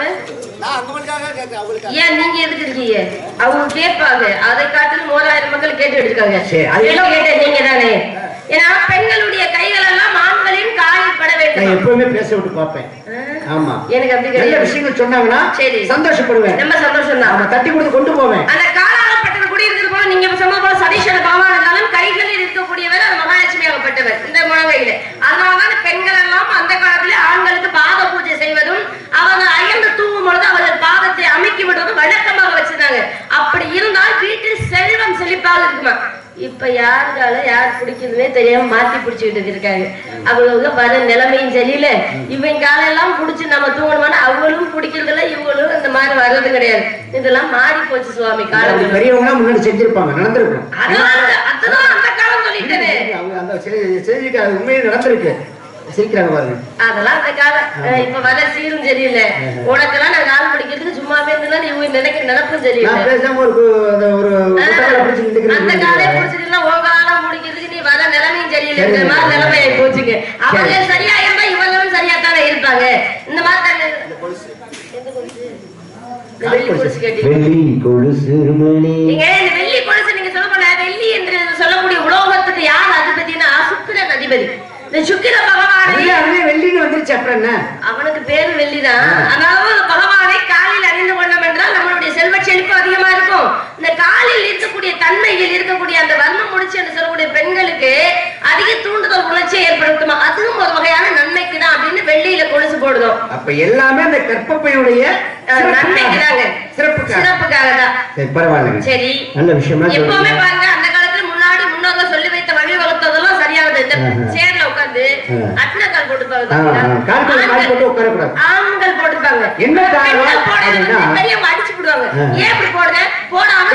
ஏன் நீங்க எதுக்கு இருக்கீங்க? அவங்க கேட்பாங்க, அதை காட்டிலும் 1000 மக்கள் கேட்டு எடுத்துக்காங்க. கேட்ட நீங்க தானே. ஏன்னா பெண்களுடைய கைகள் எல்லாம் ஆண்களின் காலில் பட வேண்டும். எப்பவுமே பேச விட்டு பார்ப்பேன். ஆமா, எனக்கு அப்படி நல்ல விஷயங்கள் சொன்னாங்கன்னா சரி சந்தோஷப்படுவேன். ரொம்ப சந்தோஷம் தான். ஆமா, தட்டி கொடுத்து கொண்டு போவேன். அந்த காலாகப்பட்டது கூட இருக்குது போல நீங்க சொன்ன போல சனீஸ்வர பகவான் இருந்தாலும் கைகளில் இருக்கக்கூடியவர் அது மகாலட்சுமி ஆகப்பட்டவர் இந்த முழங்கையில. அதனாலதான் பெண்கள் எல்லாம் அந்த காலத்திலே ஆண்களுக்கு பாத பூஜை செய்வதும் அவங்க அயர்ந்து தூங்கும் பொழுது அவர்கள் பாதத்தை அமைக்கி விடுவதும் வழக்கமாக வச்சிருந்தாங்க. அப்படி இருந்தால் வீட்டில் செல்வம் செழிப்பாக இருக்குமா. இப்ப யாருக்கால யார் பிடிக்குதுன்னே தெரியாம மாத்தி பிடிச்சுக்கிட்டு இருக்காங்க. அவங்க வர நிலைமையும் சரியில்லை. இவங்க காலெல்லாம் பிடிச்சு நம்ம தூங்கணும்னா அவங்களும் பிடிக்கிறது இல்லை, இவங்களும் இந்த மாதிரி வர்றது கிடையாது. இதெல்லாம் மாறி போச்சு சுவாமி. காலம் பெரியவங்க முன்னாடி செஞ்சிருப்பாங்க, நடந்திருக்கும். அதுதான் அந்த காலம் சொல்லிட்டேன். உண்மையை நடந்திருக்கு. சிரிக்கிறாங்க பாருங்க. அதெல்லாம் அந்த காலம். இப்ப வர சீரும் சரியில்லை. உனக்கெல்லாம் நான் கால் பிடிக்கிறதுக்கு சும்மாவே இருந்தா நீ நினைக்கிற நினைப்பும் சரியில்லை. அந்த காலையை பிடிச்சிட்டு உங்களால முடிக்கிறதுக்கு நீ வர நிலைமையும் சரியில்லை. இந்த மாதிரி நிலைமையை போச்சுங்க. அவங்க சரியா இருந்தா இவங்களும் சரியா தானே இருப்பாங்க. இந்த மாதிரி தானே வெள்ளி கொலுசு கேட்டீங்க. வெள்ளி கொலுசு நீங்க சொல்ல போன வெள்ளி என்று சொல்லக்கூடிய உலோகத்துக்கு யார் அதிபதினா சுக்கிரன் அதிபதி. இந்த சுக்கிர பகவானை வெள்ளின்னு வந்துருச்சு. அப்புறம் என்ன, அவனுக்கு பேரு வெள்ளிதான். அதனால பகவானை காலில் அணிந்து கொண்டோம் என்றால் நம்மளுடைய செல்வ செழிப்பு அதிகமா இருக்கும். இந்த காலில் இருக்கக்கூடிய தன்மையில் இருக்கக்கூடிய அந்த வர்மம் முடிச்சு என்று சொல்லக்கூடிய பெண்களுக்கு அதிக தூண்டுதல் உணர்ச்சியை ஏற்படுத்துமா. அதுவும் ஒரு வகையான நன்மைக்கு தான் அப்படின்னு வெள்ளியில கொலுசு போடுதோம். அப்ப எல்லாமே அந்த கர்ப்பப்பையுடைய நன்மைக்கு தாங்க, சிறப்புக்காக தான். பரவாயில்ல, சரி, நல்ல விஷயம். எப்பவுமே பாருங்க, அந்த காலத்துல முன்னாடி முன்னோர்கள் சொல்லி வைத்த வழி வகுத்ததெல்லாம் சரியாகுது. இந்த சேர்ல உட்கார்ந்து அட்னக்கால் போட்டுப்பாங்க, ஆண்கள் போட்டுப்பாங்க. என்ன பெரியவங்க அடிச்சு போடுவாங்க. ஏன் இப்படி போடுற போடாம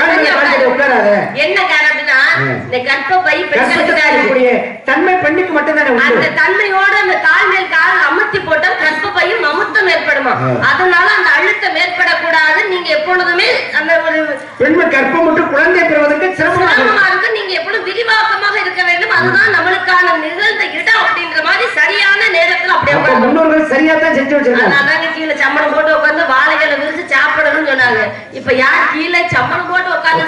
என்ன காரணம் அப்படின்னா இந்த கர்ப்பப்பை பெண்களுக்கு தன்மை பெண்ணுக்கு மட்டும்தானே. அந்த தன்மையோட அந்த கால் மேல் கால் அமுத்தி போட்டால் கர்ப்பப்பையும் அமுத்தம் ஏற்படுமா. அதனால அந்த அழுத்தம் ஏற்படக்கூடாது கூடாது. நீங்க எப்பொழுதுமே அந்த ஒரு பெண்மை கற்பம் மற்றும் குழந்தை பெறுவதற்கு சிரமமா இருக்கு. நீங்க எப்பொழுதும் விரிவாக்கமாக இருக்க வேண்டும். அதுதான் நம்மளுக்கான நிகழ்ந்த இடம் அப்படின்ற மாதிரி சரியான நேரத்துல அப்படியே முன்னோர்கள் சரியா தான் செஞ்சு வச்சிருக்காங்க. அதனால கீழே சம்பளம் போட்டு உட்காந்து வாழைகளை விரிச்சு சாப்பிடணும்னு சொன்னாங்க. இப்ப யார் கீழே சம்பளம் போட்டு உட்காந்து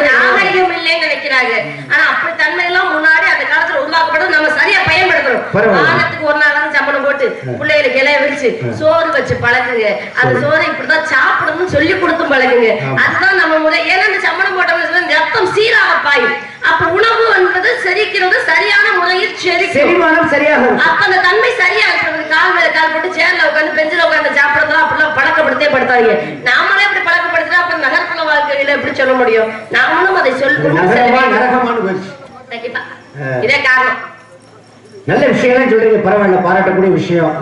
நாகரிகம் இல்லைன்னு நினைக்கிறாங்க. ஆனா அப்படி தன்மை எல்லாம் முன்னாடி அந்த காலத்துல உருவாக்கப்படும். நம்ம சரியா பயன்படுத்தணும். வாரத்துக்கு ஒரு நாள் சம்பளம் போட்டு பிள்ளைகளுக்கு இலைய விரிச்சு சோறு வச்சு பழகுங்க. அந்த சோறை இப்படிதான் சாப்பிடணும்னு சொல்லி கொடுத்தும் பழகுங்க. அதுதான் நம்ம முறை. ஏன்னா இந்த சம்பளம் போட்டவங்க ரத்தம் சீராக பாயும். அப்ப உணவு என்பது செரிக்கிறது சரியான முறையில் செரிமானம் சரியாக. அப்ப அந்த தன்மை சரியா இருக்கிறது. கால் மேல கால் போட்டு சேர்ல உட்காந்து பெஞ்சில உட்காந்து சாப்பிடறதா அப்படிலாம் பழக்கப்படுத்தே படுத்தாங்க. நாமளே இப்படி பழக்கப்படுத்தினா அப்ப நகர்ப்புற வாழ்க்கையில எப்படி சொல்ல முடியும்? நாமளும் அதை சொல்லணும். கண்டிப்பா இதே காரணம். நல்ல விஷயம் சொல்றீங்க, பரவாயில்ல, பாராட்டக்கூடிய விஷயம்.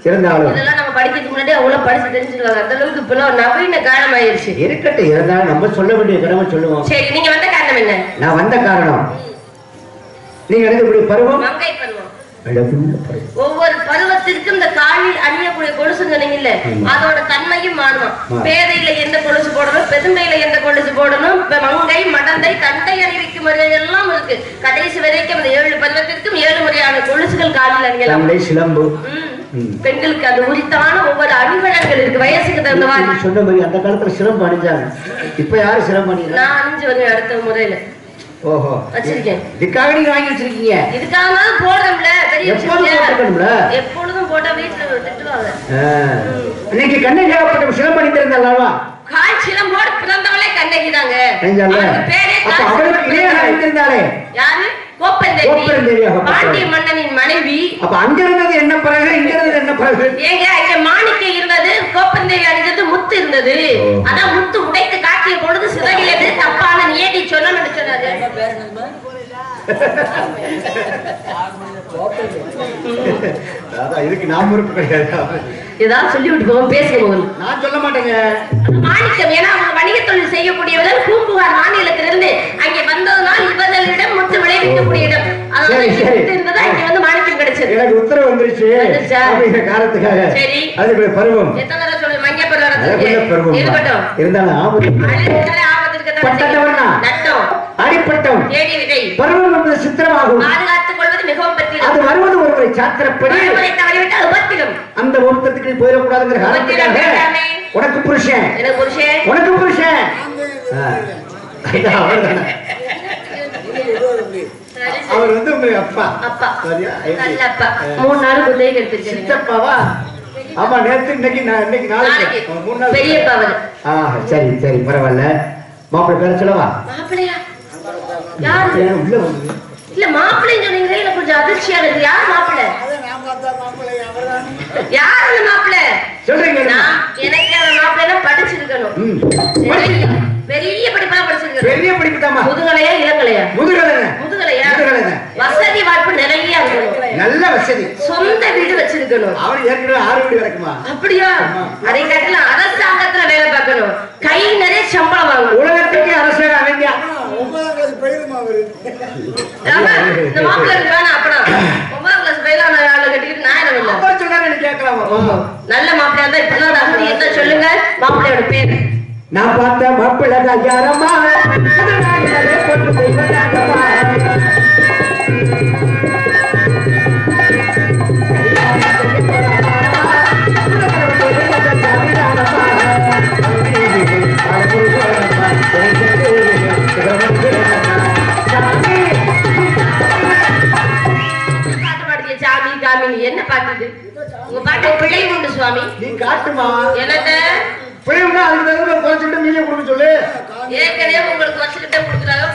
இருந்தாலும் இதெல்லாம் நம்ம படிக்கிறதுக்கு முன்னாடி அவ்வளவு படிச்சு தெரிஞ்சுக்கலாம். அந்த அளவுக்கு இப்ப நவீன காலம் ஆயிருச்சு. இருக்கட்டும், இருந்தாலும் நம்ம சொல்ல வேண்டிய கடமை சொல்லுவோம். சரி, நீங்க வந்த காரணம் என்ன? நான் வந்த காரணம் நீங்க எடுக்கக்கூடிய பருவம் மங்கை பருவம். ஒவ்வொரு பருவத்திற்கும் இந்த காலில் அணியக்கூடிய கொலுசு சொன்னீங்கல்ல, அதோட தன்மையும் மாறும். பேதையில எந்த கொலுசு போடணும், பெருந்தையில எந்த கொலுசு போடணும், மங்கை மடந்தை தண்டை அணிவிக்கும் முறை எல்லாம் இருக்கு. கடைசி வரைக்கும் அந்த 7 பருவத்திற்கும் 7 முறையான கொலுசுகள் காலில் அணியலாம். சிலம்பு பெண்களுக்கு அது உரித்தான ஒவ்வொரு அணிவழங்கள் இருக்கு. வயசுக்கு தகுந்த மாதிரி சொன்ன மாதிரி அந்த காலத்துல சிலம்பு அணிஞ்சாங்க. இப்ப யாரு சிலம்பு அணிஞ்சா? நான் அணிஞ்சு வருவேன் அடுத்த முறையில. ஓஹோ, வச்சிருக்கேன். இதுக்காக நீங்க வாங்கி வச்சிருக்கீங்க? இதுக்காக போடுறோம்ல, பெரிய எப்பொழுதும் போட்டா வீட்டுல திட்டுவாங்க. இன்னைக்கு கண்ணகியாப்பட்ட சிலம்பு அணிந்திருந்தாளா? கால் சிலம்போடு பிறந்தவளே கண்ணகிதாங்க. யாரு? கோப்பந்தேவி, பாண்டிய மன்னனின் மனைவி. அப்ப அங்க இருந்தது என்ன பிறகு, இங்க இருந்தது என்ன பிறகு? ஏங்க, இங்க மாணிக்கம் இருந்தது, கோப்பந்தேவி அணிஞ்சது முத்து இருந்தது. அதான் முத்து உடைத்து காட்டிய பொழுது சிறகிலது தப்பான நியதி சொல்லணும்னு சொன்னாரு. இதுக்கு நான் பொறுப்பு கிடையாது. ஏதாவது சொல்லி விட்டு போவோம், பேசுங்க. நான் சொல்ல மாட்டேங்க. மாணிக்கம் ஏன்னா அவங்க வணிக தொழில் செய்யக்கூடியவர்கள் பூம்புகார் மாநிலத்திலிருந்து அங்கே வந்ததுனால் இவர்களிடம் முத்து விளைவிக்கக்கூடிய இடம். அதனால இங்க வந்து மாணிக்கம் கிடைச்சது. எனக்கு உத்தரவு வந்துருச்சு காலத்துக்காக. சரி, அதுக்கு பருவம் எத்தனை தடவை சொல்லு? மங்க பருவம் இருக்கட்டும். இருந்தாலும் அடிப்பட்டம் பருவம் என்பது சித்திரமாகும். பாதுகாத்துக் கொள்வது மிகவும் பற்றி. அது வருவது ஒருவரை சாத்திரப்படி தவறிவிட்டால் உபத்திரம். அந்த ஒருத்தத்துக்கு போயிடக்கூடாதுங்கிற காரணத்துக்காக உனக்கு புருஷன், உனக்கு புருஷன் அவர் வந்து உங்க அப்பா. அப்பா நல்ல அப்பா. 3 நாள் குழந்தை எடுத்துருக்கேன். சித்தப்பாவா? ஆமா, நேத்து இன்னைக்கு நாளைக்கு 3 நாள் பெரியப்பா அவர். சரி சரி, பரவாயில்ல. மாப்பிள்ளை பேர சொல்லவா? மாப்பிள்ளையா? யாரு உள்ள வந்து? இல்ல மாப்பிள்ளைன்னு சொன்னீங்க, இல்ல கொஞ்சம் அதிர்ச்சியா இருக்கு. யார் மாப்பிள்ளை? யார் அந்த மாப்பிள்ளை சொல்றீங்க? எனக்கு அந்த மாப்பிள்ளை படிச்சிருக்கணும். பெரிய படிப்பெல்லாம் படிச்சிருக்கணும். பெரிய படிப்பு தாமா? முதுகலையா இளங்கலையா? முதுகலையா? வசதி வாய்ப்பு நிறைய இருக்கணும். நல்ல வசதி. சொந்த வீடு வச்சிருக்கணும். அவர் ஏற்கனவே 6 வீடு கிடக்குமா? அப்படியா? அதை கட்டல அரசாங்கத்துல வேலை பார்க்கணும். கை நிறைய சம்பளம் வாங்கணும். உலகத்துக்கு அரசாங்க அமைதியா இந்த மாப்பிள்ளை வேணாம். அப்பனா 9ஆம் கிளாஸ் பயிலான ஆளை கட்டிக்கிட்டு நாயிரம் இல்லை. நல்ல மாப்பிள்ளையா இருந்தா இப்பதான் அப்படி இருந்தா சொல்லுங்க. மாப்பிள்ளையோட பேரு நான் பார்த்த மாப்பிள்ளை யாரம்மா? போட்டு போய்வதாகமா? சாமி காமி என்ன பாட்டு? உங்க பாட்டு பிழை உண்டு சுவாமி. நீ காட்டுமா? என்னத்த பிழைவுனா அதுக்கு தகுந்த குறைச்சிட்டு நீங்க கொடுக்க சொல்லு. ஏற்கனவே உங்களுக்கு வச்சுக்கிட்டே கொடுக்குறாங்க.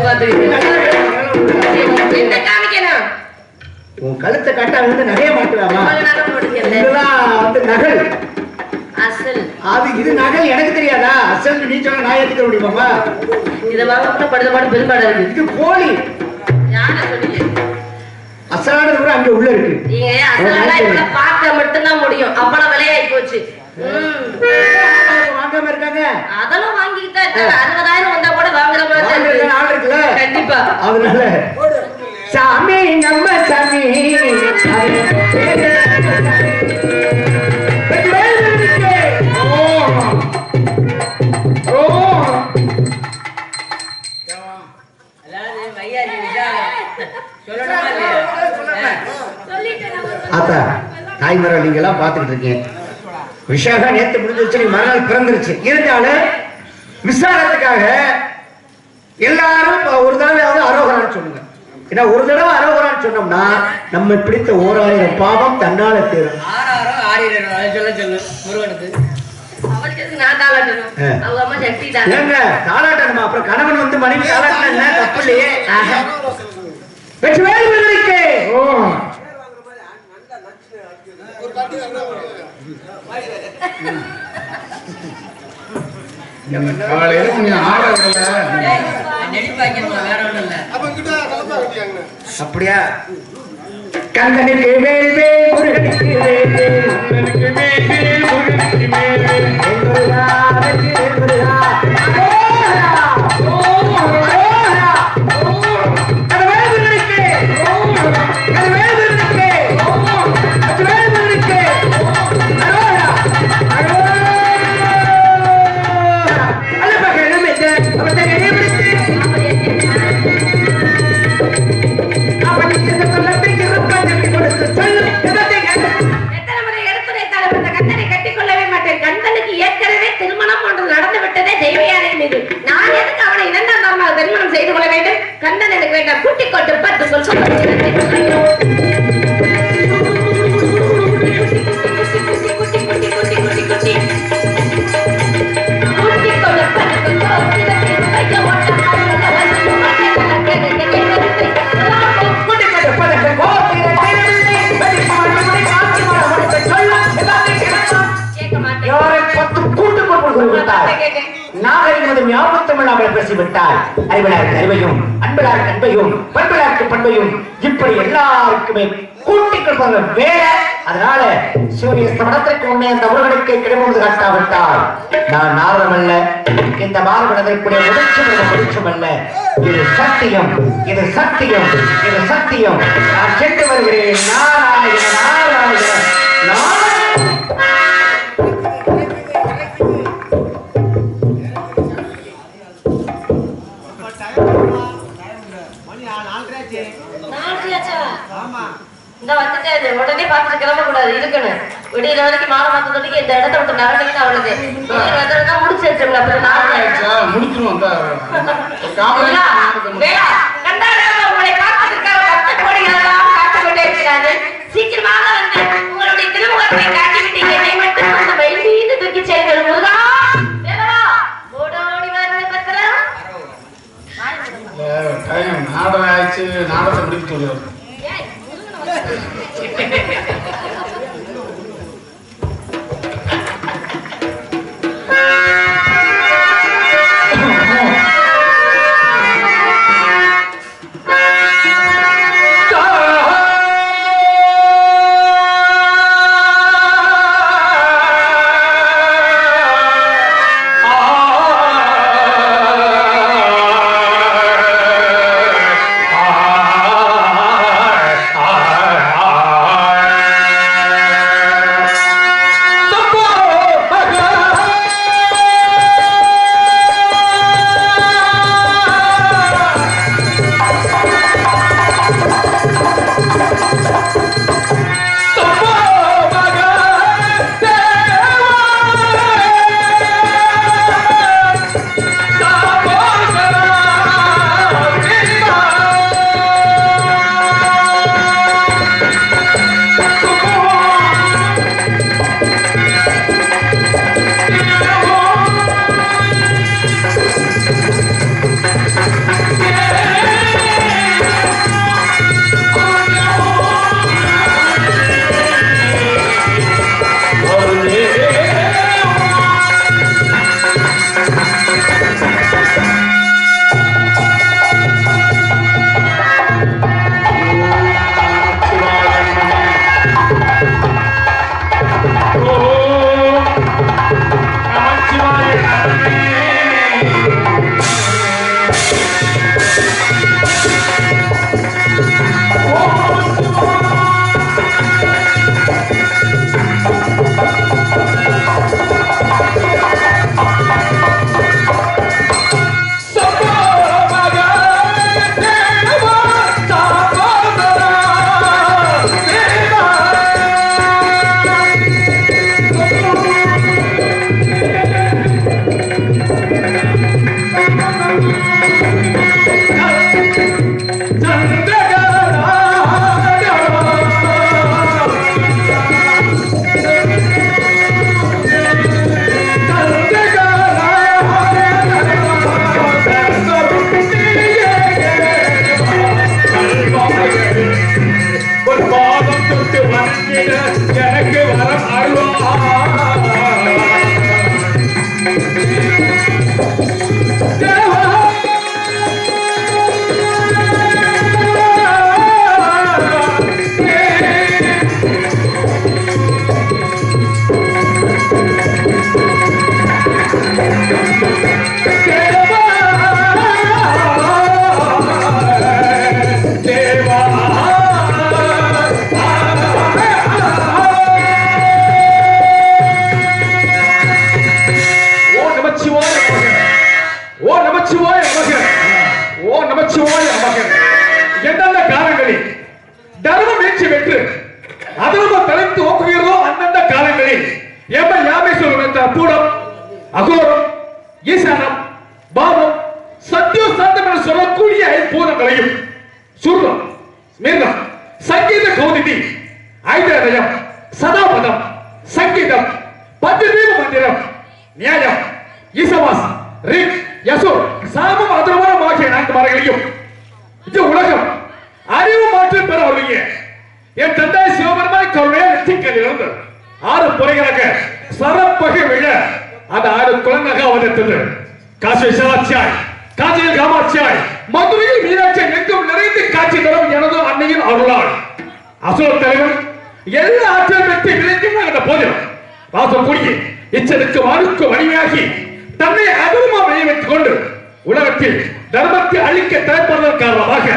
பாத்துருக்கீங்க. என்ன காமிக்கணும்? உன் கழுத்தை கட்டா வந்து நிறைய மாட்டுவாமா? நகல் அசல். அது இது நகல் எனக்கு தெரியாதா? அசல் நீ சொன்ன நான் ஏத்துக்க முடியுமாமா? இதை வாங்க படுத்த பாடு பெரும்பாடு இருக்கு. இது போலி. யார சொல்லுங்க? அசலானது கூட அங்க உள்ள இருக்கு. நீங்க அசலானா இப்ப பார்க்க மட்டும் தான் முடியும். அவ்வளவு விலையாயி போச்சு. வாங்காம இருக்காங்க. அதெல்லாம் வாங்கிட்டா 60,000 வந்தா கூட வாங்குற மாதிரி ஆள் இருக்குல்ல. கண்டிப்பா. அதனால சாமி நம்ம சாமி விவகாரம் நீங்க எல்லாம் பாத்துக்கிட்டு இருக்கீங்க. விஷயம் நேத்து முடிஞ்சிருச்சு, மறுநாள் பிறந்துருச்சு. இருந்தாலும் விசாரத்துக்காக எல்லாரும் ஒரு தடவையாவது அரோகரான்னு சொல்லுங்க. ஏன்னா ஒரு தடவை அரோகரான்னு சொன்னோம்னா நம்ம பிடித்த 1000 பாவம் தன்னால தீரும். தாளாட்டணுமா? அப்புறம் கணவன் வந்து மனைவி தாளாட்டினா தப்பு இல்லையே. அப்படியா? கந்தனுக்கு வேல் வேல் முருகனுக்கு வேல் வேல் கந்தனுக்கு வேல் வேல் முருகனுக்கு வேல் வேல் முருகா வெற்றி முருகா திருமணம் செய்து கொள்ள வேண்டும். கந்தன் எனக்கு வேண்டாம். கூட்டிக் கொண்டு 10 சொல் நாகரிகமதும் ஞாபகத்தமிழ் அவளை பேசிவிட்டால் அறிவிலாருக்கு அறிவையும் அன்பலாருக்கு அன்பையும் பண்பலாருக்கு பண்பையும் இப்படி எல்லாருக்குமே கூட்டிக் கொடுப்பாங்க வேற. அதனால சூரிய ஸ்தமனத்திற்கு முன்னே அந்த உறவுகளுக்கு கிடைப்பது காட்டாவிட்டால் நான் நாரதம் அல்ல, இந்த மாறுபடக்கூடிய முடிச்சும் அல்ல. இது சத்தியம், இது சத்தியம், இது சத்தியம். நான் சென்று வருகிறேன். நாராயண நாராயண நாராயண. உடனே பார்த்துட்டு கிளம்ப கூடாது, இருக்கணும். விடிய நாளைக்கு மாலை மாத்தத்துக்கு இந்த இடத்த விட்டு நகர்ந்தீங்கன்னா அவ்வளவு முடிச்சு வச்சோம்ல. அப்புறம் சீக்கிரமாக வந்து உங்களுடைய திருமுகத்தை காட்டிவிட்டீங்க. என்னை மட்டும் அந்த மயில் மீது தூக்கி செல்கள் முருகா. ஓடோடி வருது பத்திரம் நாடகம் ஆயிடுச்சு. நாடகத்தை முடிக்க சொல்லுவார். ஆ அற்புதம் அகோரம் ஈசானம் பாவம் சத்தியம் சாந்தம் என சொல்லக்கூடிய ஐம்பூதங்களையும் சுர்ரம் ஸ்மிருதம் சங்கீத கௌதிதி ஐதயம் சதாபதம் சங்கீதம் பஞ்சதீப மந்திரம் நியாயம் ஈசவாஸ் ரிக் யசோர் சாமம் அதர்வனம் ஆகிய 4 மரங்களையும் இந்த உலகம் அறிவு மாற்றம் பெற வருவீங்க என் தந்தை சிவபெருமான் கருணையா நெற்றிக்கல் இருந்து 6 புறைகளாக சரப்பகை விழ அந்த 6 குலங்களாக அவதரித்தது காசி விசாலாட்சியாய் காஞ்சியில் காமாட்சியாய் மதுரையில் மீனாட்சி எங்கும் நிறைந்து காட்சி தரும் எனது அன்னையின் அருளாள் அசுர தலைவன் எல்லா ஆற்றல் பெற்று விளைக்கின்ற போதிலும் வாசக்கூடிய இச்சனுக்கு வாழுக்கு வலிமையாகி தன்னை அதுமா வழியை வைத்துக் கொண்டு உலகத்தில் தர்மத்தை அழிக்க தலைப்படுவதன் காரணமாக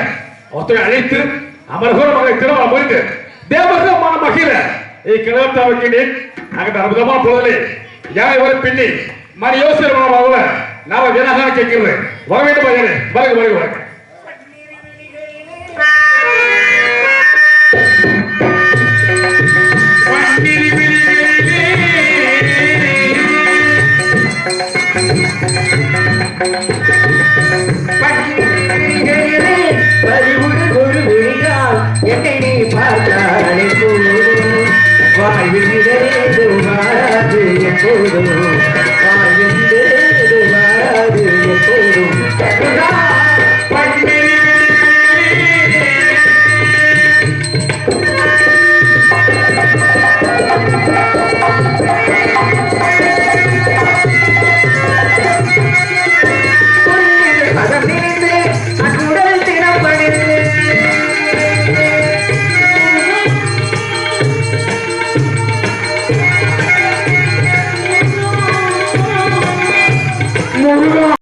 அவற்றை அழைத்து அமர்கோர மகளை திருமணம் புரிந்து தேவகமான மகிழ கிழத்தாவுக்கு அங்க அற்புதமா போதலே யாரை ஒரு பின்னி மணி யோசனை நாம வீணாக கேட்கிறது வர வேண்டும் வருக வருக வருக என்னை நீ பார்த்தாலே போதும் வாழ்வில் வாராது எப்போதும் வாழ்வில் வாராது எப்போதும்